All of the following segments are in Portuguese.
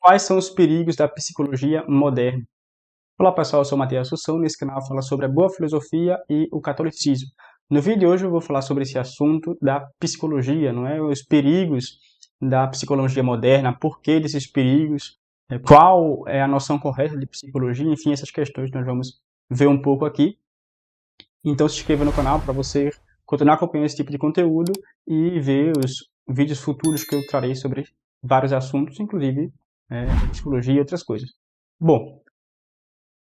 Quais são os perigos da psicologia moderna? Olá pessoal, eu sou Matheus Assunção, nesse canal fala sobre a boa filosofia e o catolicismo. No vídeo de hoje eu vou falar sobre esse assunto da psicologia, não é? Os perigos da psicologia moderna, por que desses perigos, qual é a noção correta de psicologia, enfim, essas questões nós vamos ver um pouco aqui. Então se inscreva no canal para você continuar acompanhando esse tipo de conteúdo e ver os vídeos futuros que eu trarei sobre vários assuntos, inclusive psicologia e outras coisas. Bom,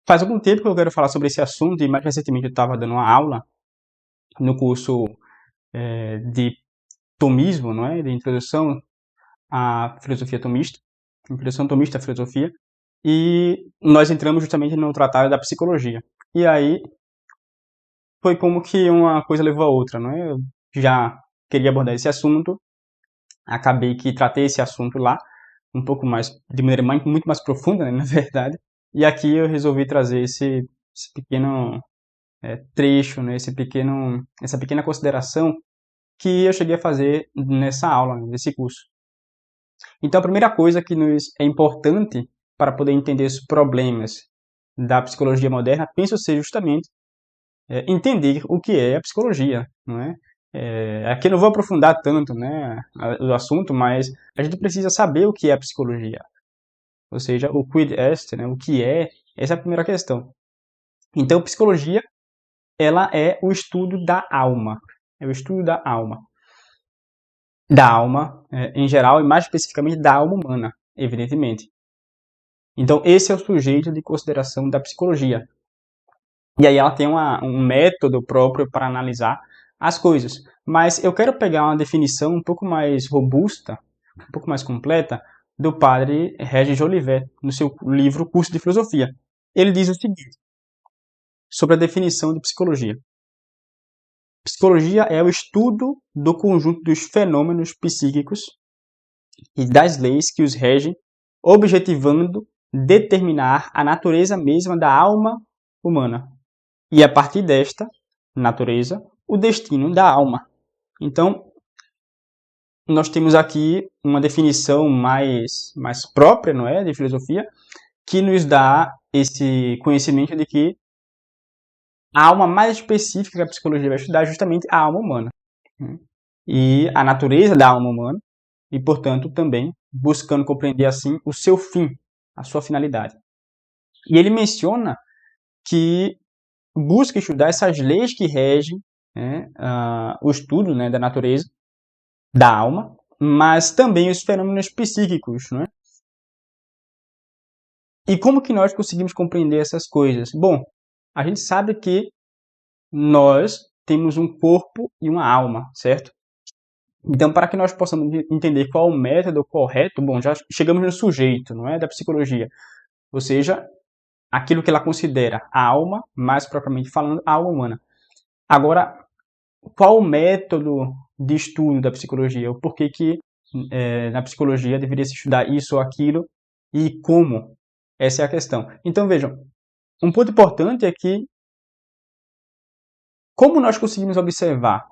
faz algum tempo que eu quero falar sobre esse assunto e mais recentemente eu estava dando uma aula no curso de tomismo, não é? De introdução à filosofia tomista, introdução tomista à filosofia, e nós entramos justamente no tratado da psicologia. E aí foi como que uma coisa levou a outra, não é? Eu já queria abordar esse assunto, acabei que tratei esse assunto lá um pouco mais, de maneira muito mais profunda, né, na verdade, e aqui eu resolvi trazer esse pequeno trecho, né, essa pequena consideração que eu cheguei a fazer nessa aula, nesse curso. Então a primeira coisa que nos é importante para poder entender os problemas da psicologia moderna, penso ser justamente entender o que é a psicologia, não é? Aqui eu não vou aprofundar tanto, né, o assunto, mas a gente precisa saber o que é a psicologia. Ou seja, o quid est, né, o que é, essa é a primeira questão. Então, psicologia, ela é o estudo da alma. É o estudo da alma. Da alma, em geral, e mais especificamente da alma humana, evidentemente. Então, esse é o sujeito de consideração da psicologia. E aí ela tem um método próprio para analisar as coisas. Mas eu quero pegar uma definição um pouco mais robusta, um pouco mais completa, do padre Régis Jolivet, no seu livro Curso de Filosofia. Ele diz o seguinte, sobre a definição de psicologia. Psicologia é o estudo do conjunto dos fenômenos psíquicos e das leis que os regem, objetivando determinar a natureza mesma da alma humana. E a partir desta natureza, o destino da alma. Então, nós temos aqui uma definição mais própria, não é, de filosofia, que nos dá esse conhecimento de que a alma mais específica que a psicologia vai estudar é justamente a alma humana. E a natureza da alma humana, e, portanto, também buscando compreender, assim, o seu fim, a sua finalidade. E ele menciona que busca estudar essas leis que regem o estudo, né, da natureza, da alma, mas também os fenômenos psíquicos, não é? E como que nós conseguimos compreender essas coisas? Bom, a gente sabe que nós temos um corpo e uma alma, certo? Então, para que nós possamos entender qual o método correto, bom, já chegamos no sujeito, não é, da psicologia, ou seja, aquilo que ela considera a alma, mais propriamente falando, a alma humana. Agora, qual o método de estudo da psicologia? O porquê que na psicologia deveria se estudar isso ou aquilo e como? Essa é a questão. Então, vejam, um ponto importante é que como nós conseguimos observar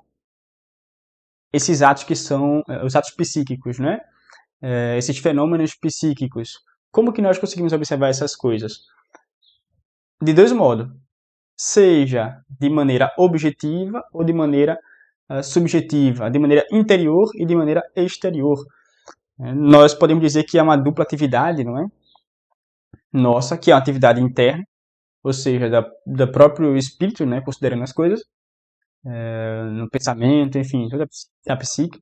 esses atos que são os atos psíquicos, né? Esses fenômenos psíquicos. Como que nós conseguimos observar essas coisas? De dois modos. Seja de maneira objetiva ou de maneira subjetiva, de maneira interior e de maneira exterior. Nós podemos dizer que é uma dupla atividade, não é? Nossa, que é uma atividade interna, ou seja, do próprio espírito, né, considerando as coisas, no pensamento, enfim, toda a psique,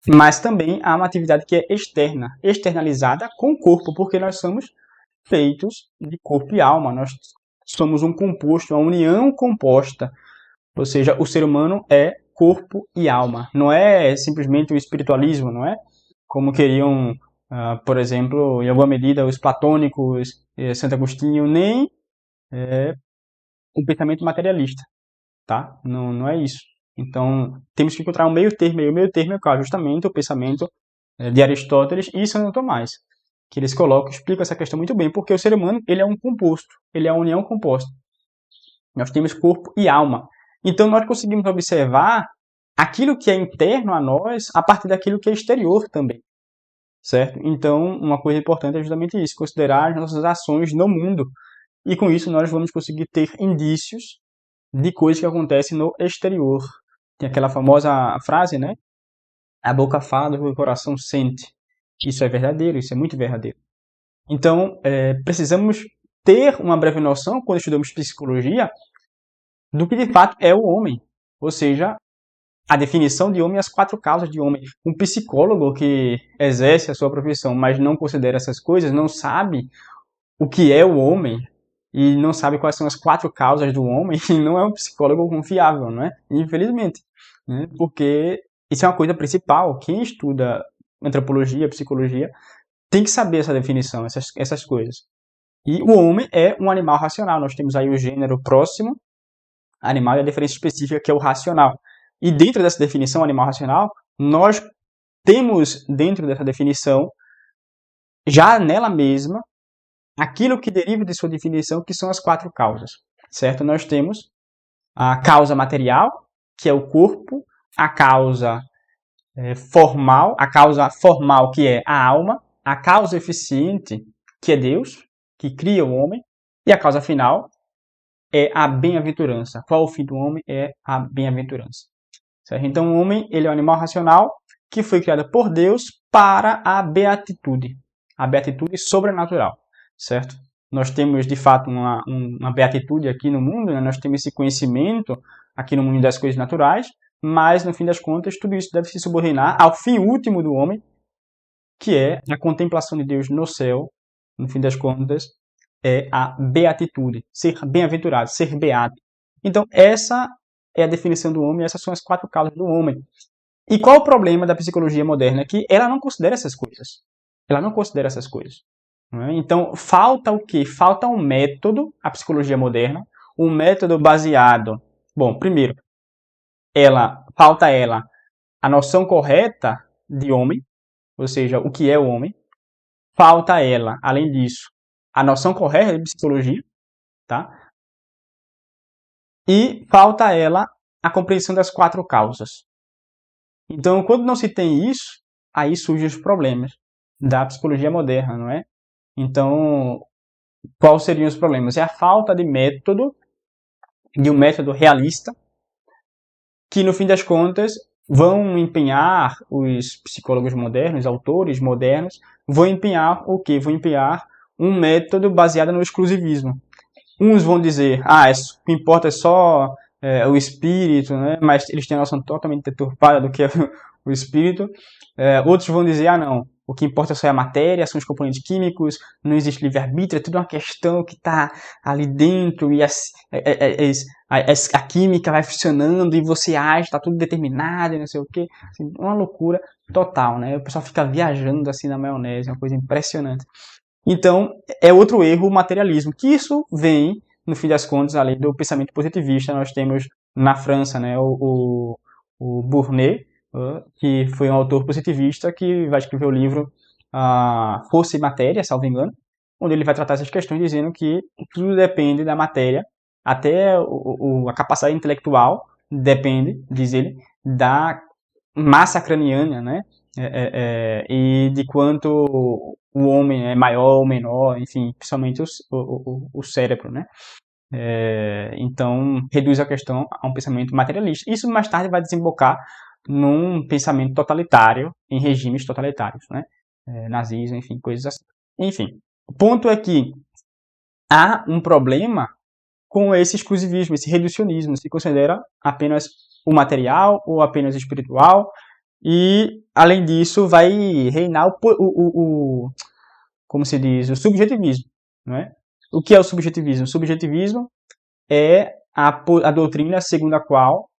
mas também há uma atividade que é externa, externalizada com o corpo, porque nós somos feitos de corpo e alma, nós somos um composto, uma união composta, ou seja, o ser humano é corpo e alma, não é simplesmente o espiritualismo, não é? Como queriam, por exemplo, em alguma medida, os platônicos, Santo Agostinho, nem o pensamento materialista, tá? Não é isso. Então, temos que encontrar um meio termo, e o meio termo é justamente o pensamento de Aristóteles e Santo Tomás, que eles explicam essa questão muito bem, porque o ser humano, ele é um composto, ele é uma união composta. Nós temos corpo e alma. Então, nós conseguimos observar aquilo que é interno a nós a partir daquilo que é exterior também. certo? Então, uma coisa importante é justamente isso, considerar as nossas ações no mundo. E com isso nós vamos conseguir ter indícios de coisas que acontecem no exterior. Tem aquela famosa frase, né? A boca fala do que o coração sente. Isso é verdadeiro, isso é muito verdadeiro. Então, precisamos ter uma breve noção, quando estudamos psicologia, do que de fato é o homem. Ou seja, a definição de homem e as 4 causas de homem. Um psicólogo que exerce a sua profissão, mas não considera essas coisas, não sabe o que é o homem e não sabe quais são as 4 causas do homem, e não é um psicólogo confiável, não é? Infelizmente. Né? Porque isso é uma coisa principal. Quem estuda antropologia, psicologia, tem que saber essa definição, essas coisas. E o homem é um animal racional. Nós temos aí o gênero próximo, animal, e a diferença específica que é o racional. E dentro dessa definição animal racional, nós temos dentro dessa definição, já nela mesma, aquilo que deriva de sua definição, que são as 4 causas, certo? Nós temos a causa material, que é o corpo, a causa formal, que é a alma, a causa eficiente, que é Deus, que cria o homem, e a causa final é a bem-aventurança. Qual o fim do homem? É a bem-aventurança. Certo? Então, o homem ele é um animal racional que foi criado por Deus para a beatitude sobrenatural, certo? Nós temos, de fato, uma beatitude aqui no mundo, né? Nós temos esse conhecimento aqui no mundo das coisas naturais, mas, no fim das contas, tudo isso deve se subordinar ao fim último do homem, que é a contemplação de Deus no céu, no fim das contas, é a beatitude, ser bem-aventurado, ser beato. Então, essa é a definição do homem, essas são as 4 causas do homem. E qual o problema da psicologia moderna? Que ela não considera essas coisas. Ela não considera essas coisas. Não é? Então, falta o quê? Falta um método, a psicologia moderna, um método baseado... Bom, primeiro, falta ela a noção correta de homem, ou seja, o que é o homem. Falta ela, além disso, a noção correta de psicologia, tá? E falta ela a compreensão das 4 causas. Então, quando não se tem isso, aí surgem os problemas da psicologia moderna, não é? Então, quais seriam os problemas? É a falta de um método realista, que no fim das contas vão empenhar os psicólogos modernos, autores modernos, vão empenhar o quê? Vão empenhar um método baseado no exclusivismo. Uns vão dizer, o que importa é só o espírito, né? Mas eles têm a noção totalmente deturpada do que é o espírito. Outros vão dizer, não, o que importa só é a matéria, são os componentes químicos, não existe livre-arbítrio, é tudo uma questão que está ali dentro e a química vai funcionando e você age, está tudo determinado e não sei o quê. Assim, uma loucura total, né? O pessoal fica viajando assim na maionese, é uma coisa impressionante. Então, é outro erro o materialismo, que isso vem, no fim das contas, além do pensamento positivista. Nós temos na França, né, o Bournet, que foi um autor positivista que vai escrever o livro Força e Matéria, salvo engano, onde ele vai tratar essas questões dizendo que tudo depende da matéria, até a capacidade intelectual depende, diz ele, da massa craniana, né? E de quanto o homem é maior ou menor, enfim, principalmente o cérebro, né? Então, reduz a questão a um pensamento materialista. Isso mais tarde vai desembocar num pensamento totalitário, em regimes totalitários, né? Nazismo, enfim, coisas assim. Enfim, o ponto é que há um problema com esse exclusivismo, esse reducionismo. Se considera apenas o material ou apenas o espiritual, e, além disso, vai reinar como se diz, o subjetivismo. Não é? O que é o subjetivismo? O subjetivismo é a doutrina segundo a qual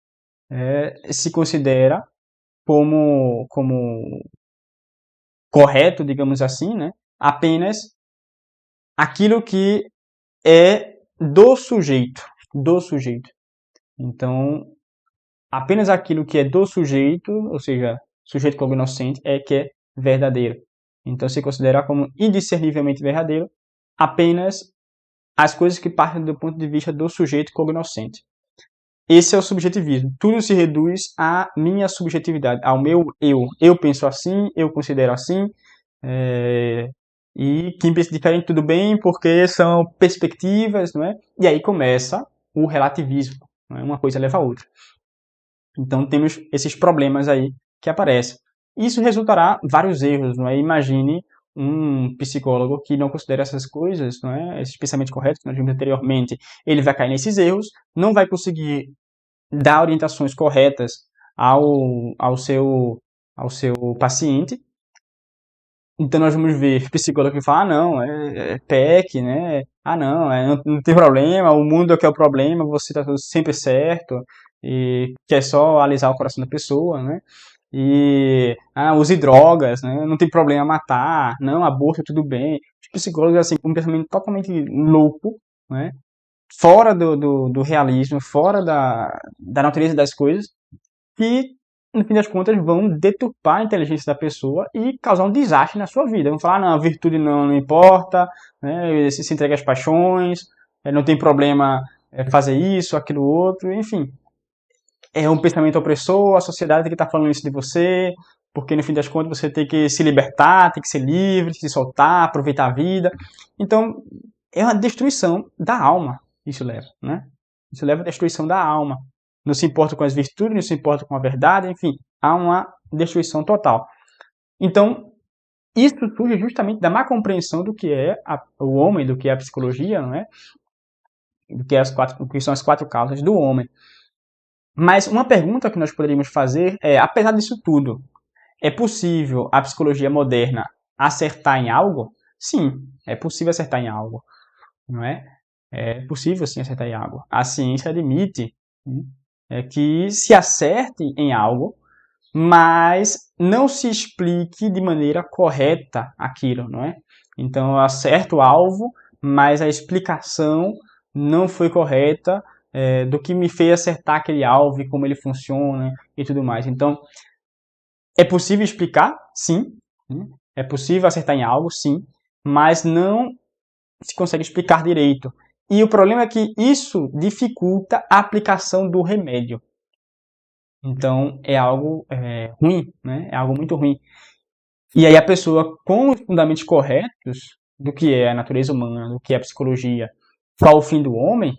se considera como correto, digamos assim, né? Apenas aquilo que é do sujeito. Então, apenas aquilo que é do sujeito, ou seja, sujeito cognoscente, é que é verdadeiro. Então, se considera como indiscernivelmente verdadeiro apenas as coisas que partem do ponto de vista do sujeito cognoscente. Esse é o subjetivismo. Tudo se reduz à minha subjetividade, ao meu eu. Eu penso assim, eu considero assim, e quem pensa diferente tudo bem, porque são perspectivas, não é? E aí começa o relativismo, não é? Uma coisa leva a outra. Então temos esses problemas aí que aparecem. Isso resultará vários erros, não é? Imagine um psicólogo que não considera essas coisas, não é? Esses pensamentos corretos que nós vimos anteriormente, ele vai cair nesses erros, não vai conseguir dar orientações corretas ao seu paciente. Então nós vamos ver psicólogo que fala, ah não, é PEC, né? Ah não, não tem problema, o mundo é que é o problema, você está sempre certo, e quer só alisar o coração da pessoa, né? E use drogas, né? Não tem problema matar, não, aborto tudo bem. Os psicólogos assim com um pensamento totalmente louco, né? Fora do realismo, fora da natureza das coisas, que, no fim das contas, vão deturpar a inteligência da pessoa e causar um desastre na sua vida. Vão falar, não, a virtude não importa, né, se entrega às paixões, não tem problema fazer isso, aquilo outro, enfim. É um pensamento opressor, a sociedade tem que estar falando isso de você, porque no fim das contas você tem que se libertar, tem que ser livre, se soltar, aproveitar a vida. Então, é uma destruição da alma, isso leva, né? Isso leva à destruição da alma. Não se importa com as virtudes, não se importa com a verdade, enfim, há uma destruição total. Então, isso surge justamente da má compreensão do que é o homem, do que é a psicologia, não é? Do que são as 4 causas do homem. Mas uma pergunta que nós poderíamos fazer é, apesar disso tudo, é possível a psicologia moderna acertar em algo? Sim, é possível acertar em algo, não é? É possível sim acertar em algo. A ciência admite que se acerte em algo, mas não se explique de maneira correta aquilo, não é? Então eu acerto o alvo, mas a explicação não foi correta do que me fez acertar aquele alvo e como ele funciona e tudo mais. Então, é possível explicar? Sim. É possível acertar em algo? Sim. Mas não se consegue explicar direito. E o problema é que isso dificulta a aplicação do remédio. Então, é algo ruim, né? É algo muito ruim. E aí a pessoa, com os fundamentos corretos do que é a natureza humana, do que é a psicologia, qual o fim do homem,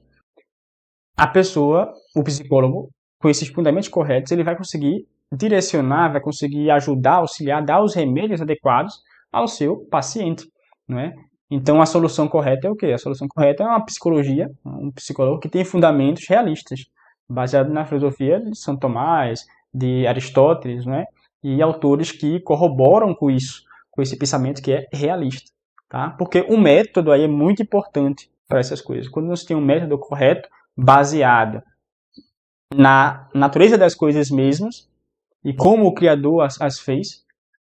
a pessoa, o psicólogo, com esses fundamentos corretos, ele vai conseguir direcionar, vai conseguir ajudar, auxiliar, dar os remédios adequados ao seu paciente, não é? Então a solução correta é o quê? A solução correta é uma psicologia, um psicólogo que tem fundamentos realistas, baseado na filosofia de São Tomás, de Aristóteles, não é? E autores que corroboram com isso, com esse pensamento que é realista, tá? Porque o método aí é muito importante para essas coisas. Quando você tem um método correto, baseado na natureza das coisas mesmas e como o Criador as fez,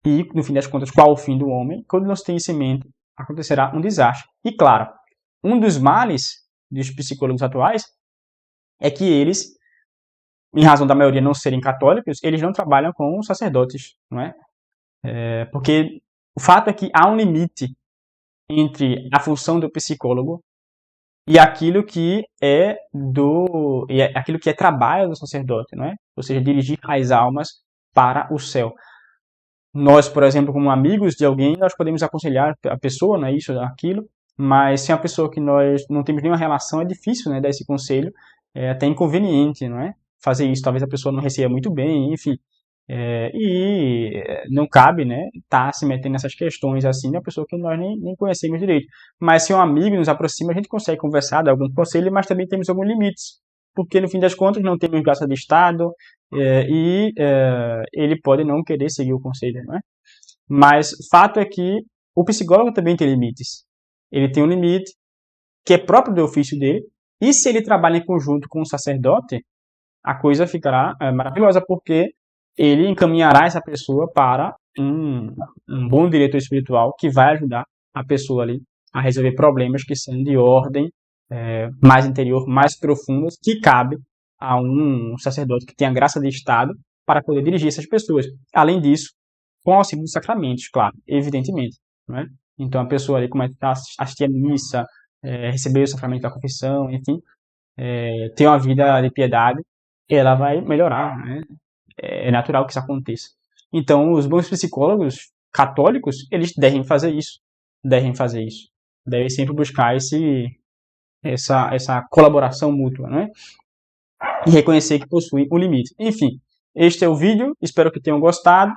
e, no fim das contas, qual o fim do homem, quando nós temos isso em mente, acontecerá um desastre. E, claro, um dos males dos psicólogos atuais é que eles, em razão da maioria não serem católicos, eles não trabalham com sacerdotes, não é? Porque o fato é que há um limite entre a função do psicólogo e aquilo que é trabalho do sacerdote, não é? Ou seja, dirigir as almas para o céu. Nós, por exemplo, como amigos de alguém, nós podemos aconselhar a pessoa, né, isso, aquilo, mas se é uma pessoa que nós não temos nenhuma relação, é difícil, né, dar esse conselho, é até inconveniente, não é? Fazer isso, talvez a pessoa não receba muito bem, enfim. Não cabe, né, tá se metendo nessas questões assim da pessoa que nós nem conhecemos direito. Mas se um amigo nos aproxima, a gente consegue conversar, dar algum conselho, mas também temos alguns limites, porque no fim das contas não temos graça de Estado ele pode não querer seguir o conselho, não é? Mas fato é que o psicólogo também tem limites. Ele tem um limite que é próprio do ofício dele, e se ele trabalha em conjunto com o sacerdote, a coisa ficará maravilhosa, porque ele encaminhará essa pessoa para um bom diretor espiritual que vai ajudar a pessoa ali a resolver problemas que são de ordem mais interior, mais profundas, que cabe a um sacerdote que tenha graça de Estado para poder dirigir essas pessoas. Além disso, com o auxílio dos sacramentos, claro, evidentemente. Não é? Então a pessoa ali começa a assistir a missa, receber o sacramento da confissão, enfim, ter uma vida de piedade, ela vai melhorar, né? É natural que isso aconteça. Então, os bons psicólogos católicos, eles devem fazer isso. Devem fazer isso. Devem sempre buscar essa colaboração mútua, né? E reconhecer que possui um limite. Enfim, este é o vídeo, espero que tenham gostado.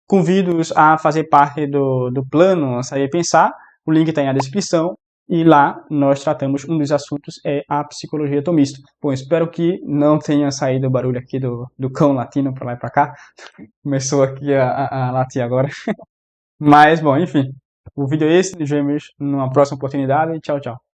Convido-os a fazer parte do plano Saber Pensar, o link está aí na descrição, e lá nós tratamos um dos assuntos, é a psicologia atomista. Bom, espero que não tenha saído o barulho aqui do cão latino para lá e para cá, começou aqui a latir agora. Mas, bom, enfim, o vídeo é esse, nos vemos numa próxima oportunidade, tchau, tchau.